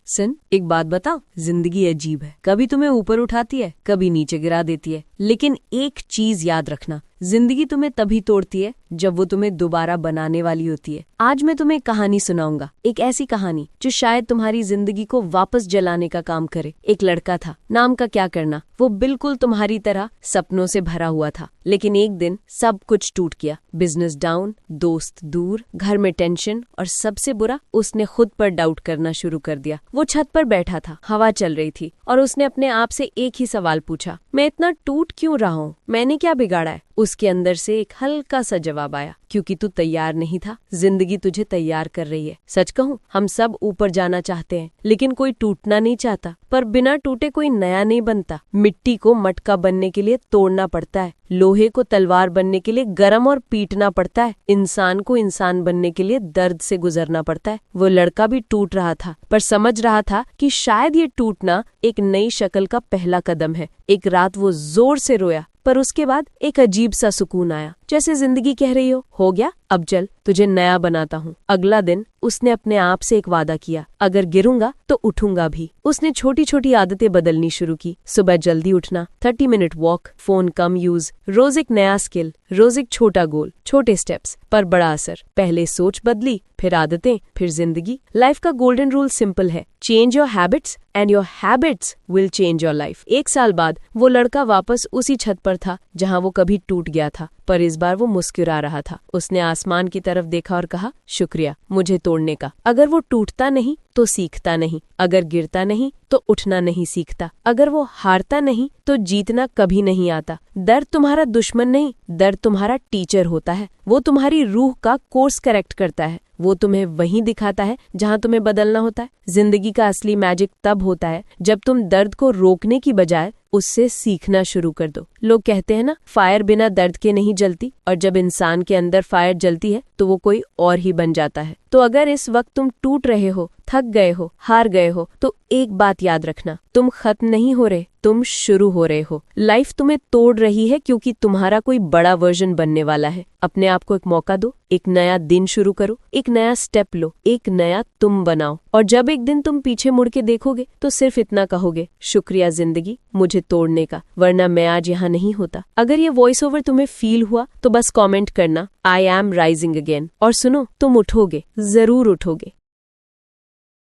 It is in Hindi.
सुन, एक बात बताओ, जिंदगी अजीब है। कभी तुम्हें ऊपर उठाती है, कभी नीचे गिरा देती है। लेकिन एक चीज याद रखना, जिंदगी तुम्हें तभी तोड़ती है जब वो तुम्हें दोबारा बनाने वाली होती है। आज मैं तुम्हें कहानी सुनाऊंगा, एक ऐसी कहानी जो शायद तुम्हारी जिंदगी को वापस जलाने का काम करे। एक लड़का था, नाम का क्या करना, वो बिल्कुल तुम्हारी तरह सपनों से भरा हुआ था। लेकिन एक दिन सब कुछ टूट गया। बिजनेस डाउन, दोस्त दूर, घर में टेंशन, और सबसे बुरा, उसने खुद पर डाउट करना शुरू कर दिया। वो छत पर बैठा था, हवा चल रही थी, और उसने अपने आप से एक ही सवाल पूछा, मैं इतना टूट क्यों रहा हूँ? मैंने क्या बिगाड़ा है? उसके अंदर से एक हल्का सा जवाब आया, क्योंकि तू तैयार नहीं था। जिंदगी तुझे तैयार कर रही है। सच कहूँ, हम सब ऊपर जाना चाहते हैं, लेकिन कोई टूटना नहीं चाहता। पर बिना टूटे कोई नया नहीं बनता। मिट्टी को मटका बनने के लिए तोड़ना पड़ता है, लोहे को तलवार बनने के लिए गरम और पीटना पड़ता है, इंसान को इंसान बनने के लिए दर्द से गुजरना पड़ता है। वो लड़का भी टूट रहा था, पर समझ रहा था कि शायद ये टूटना एक नई शक्ल का पहला कदम है। एक रात वो जोर से रोया, पर उसके बाद एक अजीब सा सुकून आया, जैसे जिंदगी कह रही हो गया, अब चल, तुझे नया बनाता हूँ। अगला दिन उसने अपने आप से एक वादा किया, अगर गिरूंगा तो उठूंगा भी। उसने छोटी छोटी आदतें बदलनी शुरू की। सुबह जल्दी उठना, 30 मिनट वॉक, फोन कम यूज, रोज एक नया स्किल, रोज एक छोटा गोल, छोटे स्टेप्स पर बड़ा असर। पहले सोच बदली, फिर आदतें, फिर जिंदगी। लाइफ का गोल्डन रूल सिंपल है, change your habits and your habits will change your life. 1 साल बाद वो लड़का वापस उसी छत पर था जहाँ वो कभी टूट गया था, पर इस बार वो मुस्कुरा रहा था। उसने आसमान की तरफ देखा और कहा, शुक्रिया मुझे तोड़ने का। अगर वो टूटता नहीं तो सीखता नहीं, अगर गिरता नहीं तो उठना नहीं सीखता, अगर वो हारता नहीं तो जीतना कभी नहीं आता। दर्द तुम्हारा दुश्मन नहीं, दर्द तुम्हारा टीचर होता है। वो तुम्हारी रूह का कोर्स करेक्ट करता है, वो तुम्हें वहीं दिखाता है जहाँ तुम्हें बदलना होता है। जिंदगी का असली मैजिक तब होता है जब तुम दर्द को रोकने की बजाय उससे सीखना शुरू कर दो। लोग कहते हैं ना, फायर बिना दर्द के नहीं जलती, और जब इंसान के अंदर फायर जलती है तो वो कोई और ही बन जाता है। तो अगर इस वक्त तुम टूट रहे हो, थक गए हो, हार गए हो, तो एक बात याद रखना, तुम खत्म नहीं हो रहे, तुम शुरू हो रहे हो। लाइफ तुम्हें तोड़ रही है क्योंकि तुम्हारा कोई बड़ा वर्जन बनने वाला है। अपने आप को एक मौका दो, एक नया दिन शुरू करो, एक नया स्टेप लो, एक नया तुम बनाओ। और जब एक दिन तुम पीछे मुड़ के देखोगे तो सिर्फ इतना कहोगे, शुक्रिया जिंदगी मुझे तोड़ने का, वरना मैं आज यहाँ नहीं होता। अगर ये वॉइस ओवर तुम्हें फील हुआ तो बस कमेंट करना, आई एम राइजिंग अगेन। और सुनो, तुम उठोगे, जरूर उठोगे।